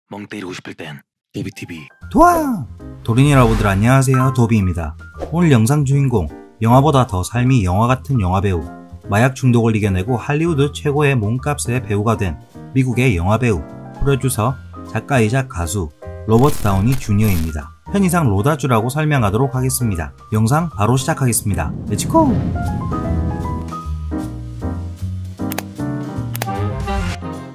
멍 때리고 싶을 땐 도비TV. 도와! 도린이 여러분들 안녕하세요, 도비입니다. 오늘 영상 주인공, 영화보다 더 삶이 영화 같은 영화배우, 마약 중독을 이겨내고 할리우드 최고의 몸값의 배우가 된 미국의 영화배우, 프로듀서, 작가이자 가수 로버트 다우니 주니어입니다. 편의상 로다주라고 설명하도록 하겠습니다. 영상 바로 시작하겠습니다. 렛츠고!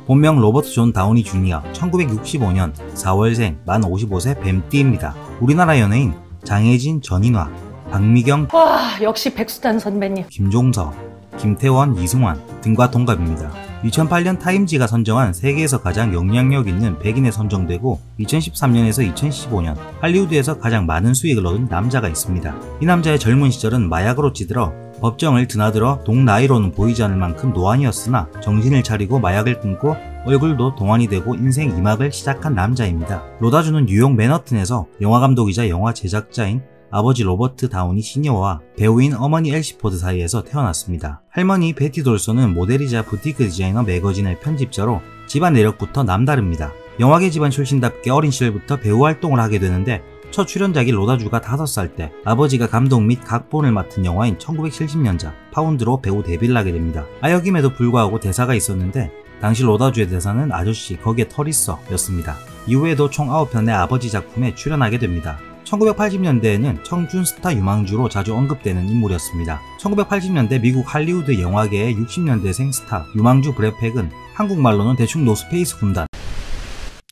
본명 로버트 존 다우니 주니어, 1965년 4월생, 만 55세 뱀띠입니다. 우리나라 연예인 장혜진, 전인화, 박미경, 와, 역시 백수단 선배님, 김종서, 김태원, 이승환 등과 동갑입니다. 2008년 타임지가 선정한 세계에서 가장 영향력 있는 100인에 선정되고 2013년에서 2015년 할리우드에서 가장 많은 수익을 얻은 남자가 있습니다. 이 남자의 젊은 시절은 마약으로 찌들어 법정을 드나들어 동나이로는 보이지 않을 만큼 노안이었으나 정신을 차리고 마약을 끊고 얼굴도 동안이 되고 인생 2막을 시작한 남자입니다. 로다주는 뉴욕 맨허튼에서 영화감독이자 영화 제작자인 아버지 로버트 다우니 시니어와 배우인 어머니 엘시 포드 사이에서 태어났습니다. 할머니 베티 돌소는 모델이자 부티크 디자이너 매거진의 편집자로 집안 내력부터 남다릅니다. 영화계 집안 출신답게 어린 시절부터 배우 활동을 하게 되는데 첫 출연작이 로다주가 5살 때 아버지가 감독 및 각본을 맡은 영화인 1970년작 파운드로 배우 데뷔를 하게 됩니다. 아역임에도 불구하고 대사가 있었는데 당시 로다주의 대사는 아저씨 거기에 털 있어 였습니다. 이후에도 총 9편의 아버지 작품에 출연하게 됩니다. 1980년대에는 청춘 스타 유망주로 자주 언급되는 인물이었습니다. 1980년대 미국 할리우드 영화계의 60년대생 스타 유망주 브래팩은 한국말로는 대충 노스페이스 군단,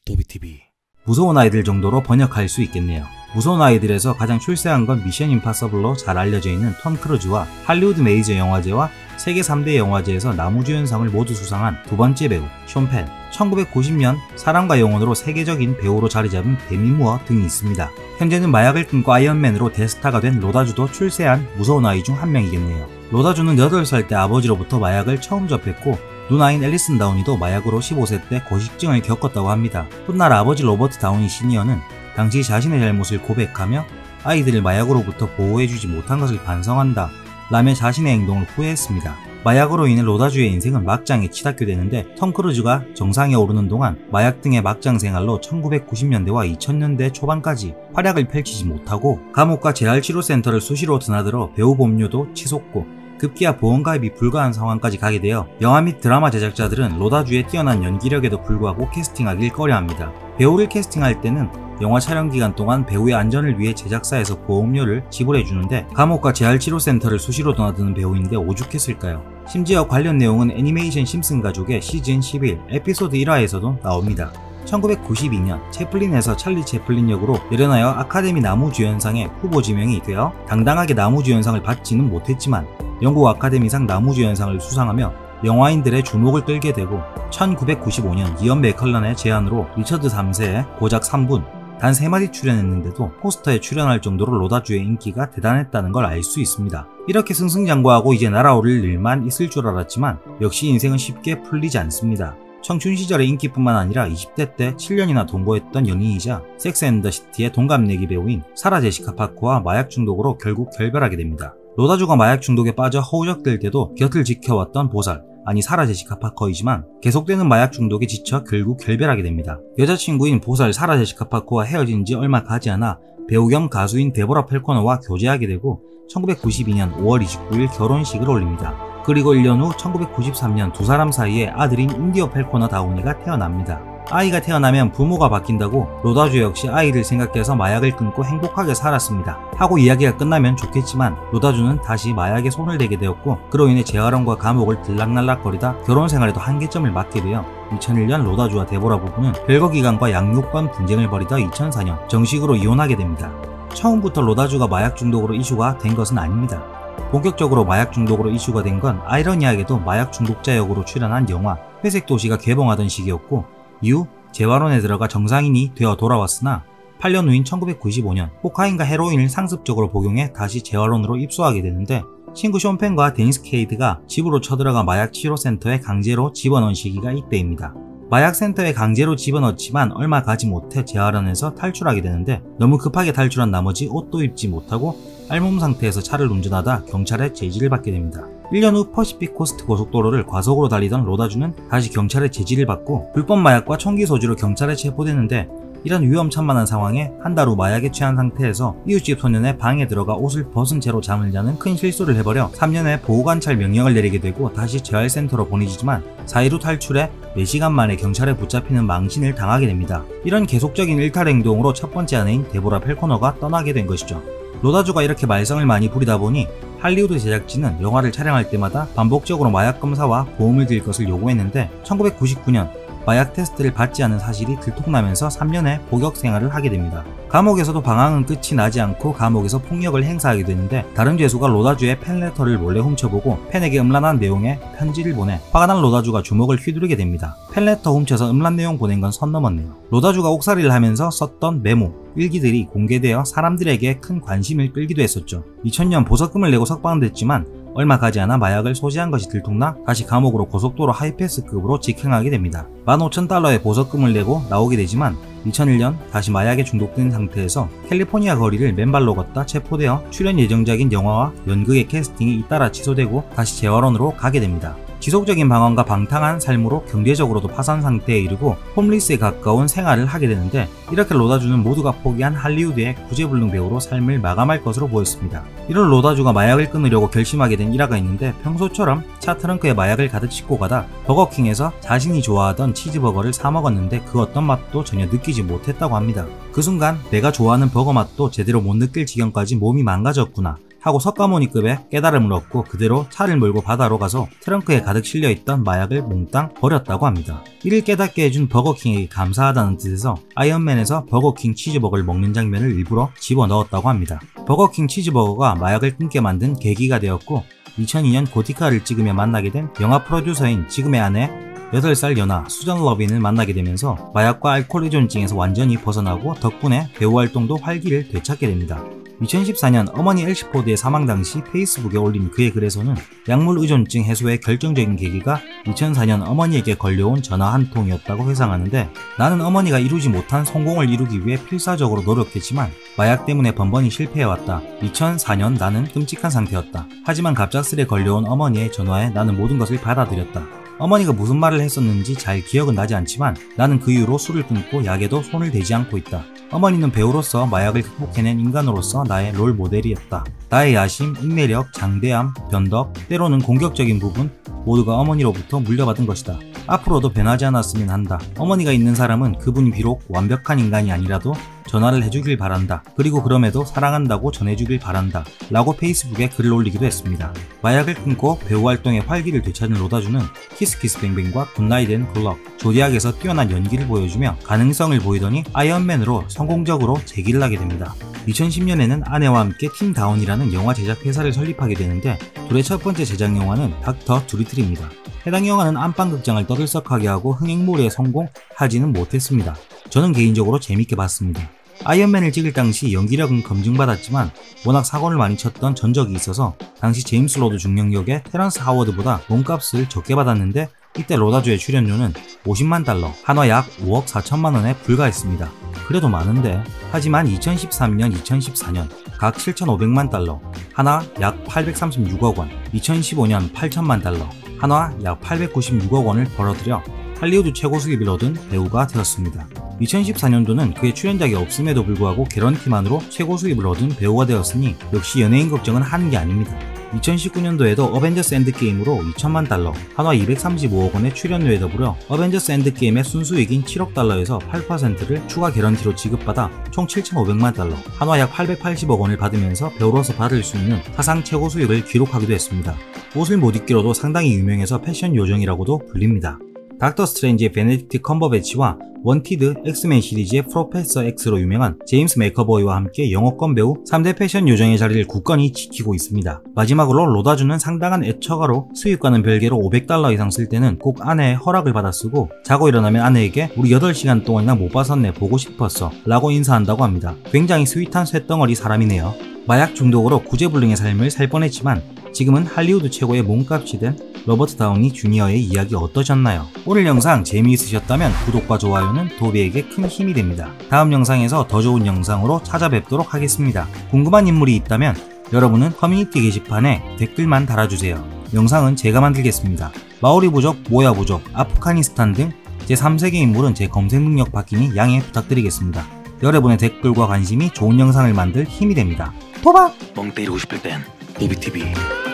도비TV. 무서운 아이들 정도로 번역할 수 있겠네요. 무서운 아이들에서 가장 출세한 건 미션 임파서블로 잘 알려져 있는 톰 크루즈와 할리우드 메이저 영화제와 세계 3대 영화제에서 나무주연상을 모두 수상한 두 번째 배우 숀 펜, 1990년 사랑과 영혼으로 세계적인 배우로 자리잡은 데미 무어 등이 있습니다. 현재는 마약을 끊고 아이언맨으로 대스타가 된 로다주도 출세한 무서운 아이 중 한 명이겠네요. 로다주는 8살 때 아버지로부터 마약을 처음 접했고 누나인 앨리슨 다우니도 마약으로 15세 때 고식증을 겪었다고 합니다. 훗날 아버지 로버트 다우니 시니어는 당시 자신의 잘못을 고백하며 아이들을 마약으로부터 보호해주지 못한 것을 반성한다 라며 자신의 행동을 후회했습니다. 마약으로 인해 로다주의 인생은 막장에 치닫게 되는데 톰 크루즈가 정상에 오르는 동안 마약 등의 막장 생활로 1990년대와 2000년대 초반까지 활약을 펼치지 못하고 감옥과 재활치료센터를 수시로 드나들어 배우 법료도 치솟고 급기야 보험가입이 불가한 상황까지 가게 되어 영화 및 드라마 제작자들은 로다주의 뛰어난 연기력에도 불구하고 캐스팅하길 꺼려합니다. 배우를 캐스팅할 때는 영화 촬영 기간 동안 배우의 안전을 위해 제작사에서 보험료를 지불해주는데 감옥과 재활치료센터를 수시로 드나드는 배우인데 오죽했을까요? 심지어 관련 내용은 애니메이션 심슨 가족의 시즌 11 에피소드 1화에서도 나옵니다. 1992년 채플린에서 찰리 채플린 역으로 열연하여 아카데미 나무주연상에 후보 지명이 되어 당당하게 나무주연상을 받지는 못했지만 영국 아카데미상 나무주연상을 수상하며 영화인들의 주목을 끌게 되고 1995년 이언 맥컬런의 제안으로 리처드 3세의 고작 3분 단 3마디 출연했는데도 포스터에 출연할 정도로 로다주의 인기가 대단했다는 걸 알 수 있습니다. 이렇게 승승장구하고 이제 날아오를 일만 있을 줄 알았지만 역시 인생은 쉽게 풀리지 않습니다. 청춘 시절의 인기뿐만 아니라 20대 때 7년이나 동거했던 연인이자 섹스 앤 더 시티의 동갑내기 배우인 사라 제시카 파커와 마약 중독으로 결국 결별하게 됩니다. 로다주가 마약 중독에 빠져 허우적댈 때도 곁을 지켜왔던 보살, 아니 사라 제시카 파커이지만 계속되는 마약 중독에 지쳐 결국 결별하게 됩니다. 여자친구인 보살 사라 제시카 파커와 헤어진 지 얼마 가지 않아 배우 겸 가수인 데보라 펠코너와 교제하게 되고 1992년 5월 29일 결혼식을 올립니다. 그리고 1년 후 1993년 두 사람 사이에 아들인 인디어 펠코너 다우니가 태어납니다. 아이가 태어나면 부모가 바뀐다고 로다주 역시 아이를 생각해서 마약을 끊고 행복하게 살았습니다. 하고 이야기가 끝나면 좋겠지만 로다주는 다시 마약에 손을 대게 되었고 그로 인해 재활원과 감옥을 들락날락거리다 결혼생활에도 한계점을 맞게 되어 2001년 로다주와 데보라 부부는 별거기관과 양육권 분쟁을 벌이다 2004년 정식으로 이혼하게 됩니다. 처음부터 로다주가 마약 중독으로 이슈가 된 것은 아닙니다. 본격적으로 마약 중독으로 이슈가 된 건 아이러니하게도 마약 중독자 역으로 출연한 영화 회색 도시가 개봉하던 시기였고 이후 재활원에 들어가 정상인이 되어 돌아왔으나 8년 후인 1995년 코카인과 헤로인을 상습적으로 복용해 다시 재활원으로 입소하게 되는데 친구 숀 펜과 데니스 케이드가 집으로 쳐들어가 마약 치료센터에 강제로 집어넣은 시기가 이때입니다. 마약 센터에 강제로 집어넣지만 얼마 가지 못해 재활원에서 탈출하게 되는데 너무 급하게 탈출한 나머지 옷도 입지 못하고 알몸 상태에서 차를 운전하다 경찰의 제지를 받게 됩니다. 1년 후 퍼시픽 코스트 고속도로를 과속으로 달리던 로다주는 다시 경찰의 제지를 받고 불법 마약과 총기 소지로 경찰에 체포되는데, 이런 위험천만한 상황에 한 달 후 마약에 취한 상태에서 이웃집 소년의 방에 들어가 옷을 벗은 채로 잠을 자는 큰 실수를 해버려 3년의 보호관찰 명령을 내리게 되고 다시 재활센터로 보내지만 4일 후 탈출해 4시간 만에 경찰에 붙잡히는 망신을 당하게 됩니다. 이런 계속적인 일탈 행동으로 첫 번째 아내인 데보라 펠코너가 떠나게 된 것이죠. 로다주가 이렇게 말썽을 많이 부리다 보니 할리우드 제작진은 영화를 촬영할 때마다 반복적으로 마약 검사와 보험을 들 것을 요구했는데 1999년 마약 테스트를 받지 않은 사실이 들통나면서 3년의 복역 생활을 하게 됩니다. 감옥에서도 방황은 끝이 나지 않고 감옥에서 폭력을 행사하게 되는데, 다른 죄수가 로다주의 팬레터를 몰래 훔쳐보고 팬에게 음란한 내용의 편지를 보내 화가 난 로다주가 주먹을 휘두르게 됩니다. 팬레터 훔쳐서 음란 내용 보낸 건 선 넘었네요. 로다주가 옥살이를 하면서 썼던 메모, 일기들이 공개되어 사람들에게 큰 관심을 끌기도 했었죠. 2000년 보석금을 내고 석방됐지만 얼마 가지 않아 마약을 소지한 것이 들통나 다시 감옥으로 고속도로 하이패스급으로 직행하게 됩니다. 15,000달러의 보석금을 내고 나오게 되지만 2001년 다시 마약에 중독된 상태에서 캘리포니아 거리를 맨발로 걷다 체포되어 출연 예정작인 영화와 연극의 캐스팅이 잇따라 취소되고 다시 재활원으로 가게 됩니다. 지속적인 방황과 방탕한 삶으로 경제적으로도 파산 상태에 이르고 홈리스에 가까운 생활을 하게 되는데, 이렇게 로다주는 모두가 포기한 할리우드의 구제불능 배우로 삶을 마감할 것으로 보였습니다. 이런 로다주가 마약을 끊으려고 결심하게 된 일화가 있는데, 평소처럼 차 트렁크에 마약을 가득 싣고 가다 버거킹에서 자신이 좋아하던 치즈버거를 사 먹었는데 그 어떤 맛도 전혀 느끼지 못했다고 합니다. 그 순간 내가 좋아하는 버거 맛도 제대로 못 느낄 지경까지 몸이 망가졌구나 하고 석가모니급의 깨달음을 얻고 그대로 차를 몰고 바다로 가서 트렁크에 가득 실려있던 마약을 몽땅 버렸다고 합니다. 이를 깨닫게 해준 버거킹에게 감사하다는 뜻에서 아이언맨에서 버거킹 치즈버거를 먹는 장면을 일부러 집어넣었다고 합니다. 버거킹 치즈버거가 마약을 끊게 만든 계기가 되었고, 2002년 고티카를 찍으며 만나게 된 영화 프로듀서인 지금의 아내 8살 연하 수전 러빈을 만나게 되면서 마약과 알코올 의존증에서 완전히 벗어나고 덕분에 배우 활동도 활기를 되찾게 됩니다. 2014년 어머니 엘시포드의 사망 당시 페이스북에 올린 그의 글에서는 약물 의존증 해소의 결정적인 계기가 2004년 어머니에게 걸려온 전화 한 통이었다고 회상하는데, 나는 어머니가 이루지 못한 성공을 이루기 위해 필사적으로 노력했지만 마약 때문에 번번이 실패해왔다. 2004년 나는 끔찍한 상태였다. 하지만 갑작스레 걸려온 어머니의 전화에 나는 모든 것을 받아들였다. 어머니가 무슨 말을 했었는지 잘 기억은 나지 않지만 나는 그 이후로 술을 끊고 약에도 손을 대지 않고 있다. 어머니는 배우로서 마약을 극복해낸 인간으로서 나의 롤 모델이었다. 나의 야심, 인내력, 장대함, 변덕, 때로는 공격적인 부분 모두가 어머니로부터 물려받은 것이다. 앞으로도 변하지 않았으면 한다. 어머니가 있는 사람은 그분이 비록 완벽한 인간이 아니라도 전화를 해주길 바란다. 그리고 그럼에도 사랑한다고 전해주길 바란다. 라고 페이스북에 글을 올리기도 했습니다. 마약을 끊고 배우 활동의 활기를 되찾은 로다주는 키스키스뱅뱅과 굿나잇 앤 굿럭, 조디악에서 뛰어난 연기를 보여주며 가능성을 보이더니 아이언맨으로 성공적으로 재기를 하게 됩니다. 2010년에는 아내와 함께 팀 다운이라는 영화 제작 회사를 설립하게 되는데, 둘의 첫 번째 제작 영화는 닥터 두리틀입니다. 해당 영화는 안방극장을 떠들썩하게 하고 흥행몰이에 성공하지는 못했습니다. 저는 개인적으로 재밌게 봤습니다. 아이언맨을 찍을 당시 연기력은 검증받았지만 워낙 사고를 많이 쳤던 전적이 있어서 당시 제임스 로드 중령역의 테런스 하워드보다 몸값을 적게 받았는데, 이때 로다주의 출연료는 50만 달러, 한화 약 5억 4천만 원에 불과했습니다. 그래도 많은데. 하지만 2013년, 2014년 각 7,500만 달러, 한화 약 836억 원, 2015년 8천만 달러, 한화 약 896억 원을 벌어들여 할리우드 최고 수입을 얻은 배우가 되었습니다. 2014년도는 그의 출연작이 없음에도 불구하고 개런티만으로 최고 수입을 얻은 배우가 되었으니 역시 연예인 걱정은 하는 게 아닙니다. 2019년도에도 어벤져스 엔드게임으로 2천만 달러, 한화 235억 원의 출연료에 더불어 어벤져스 엔드게임의 순수익인 7억 달러에서 8%를 추가 개런티로 지급받아 총 7,500만 달러, 한화 약 880억 원을 받으면서 배우로서 받을 수 있는 사상 최고 수익을 기록하기도 했습니다. 옷을 못 입기로도 상당히 유명해서 패션 요정이라고도 불립니다. 닥터 스트레인지의 베네딕트 컴버배치와 원티드 엑스맨 시리즈의 프로페서 X로 유명한 제임스 맥어보이와 함께 영어권 배우 3대 패션 요정의 자리를 굳건히 지키고 있습니다. 마지막으로 로다주는 상당한 애처가로 수입과는 별개로 500달러 이상 쓸 때는 꼭 아내의 허락을 받아 쓰고, 자고 일어나면 아내에게 우리 8시간 동안이나 못 봤었네, 보고 싶었어 라고 인사한다고 합니다. 굉장히 스윗한 쇳덩어리 사람이네요. 마약 중독으로 구제불능의 삶을 살 뻔했지만 지금은 할리우드 최고의 몸값이 된 로버트 다우니 주니어의 이야기 어떠셨나요? 오늘 영상 재미있으셨다면 구독과 좋아요는 도비에게 큰 힘이 됩니다. 다음 영상에서 더 좋은 영상으로 찾아뵙도록 하겠습니다. 궁금한 인물이 있다면 여러분은 커뮤니티 게시판에 댓글만 달아주세요. 영상은 제가 만들겠습니다. 마오리 부족, 모야 부족, 아프가니스탄 등 제3세계 인물은 제 검색 능력 바뀌니 양해 부탁드리겠습니다. 여러분의 댓글과 관심이 좋은 영상을 만들 힘이 됩니다. 도박! 멍 때리고 싶을 땐 도비TV.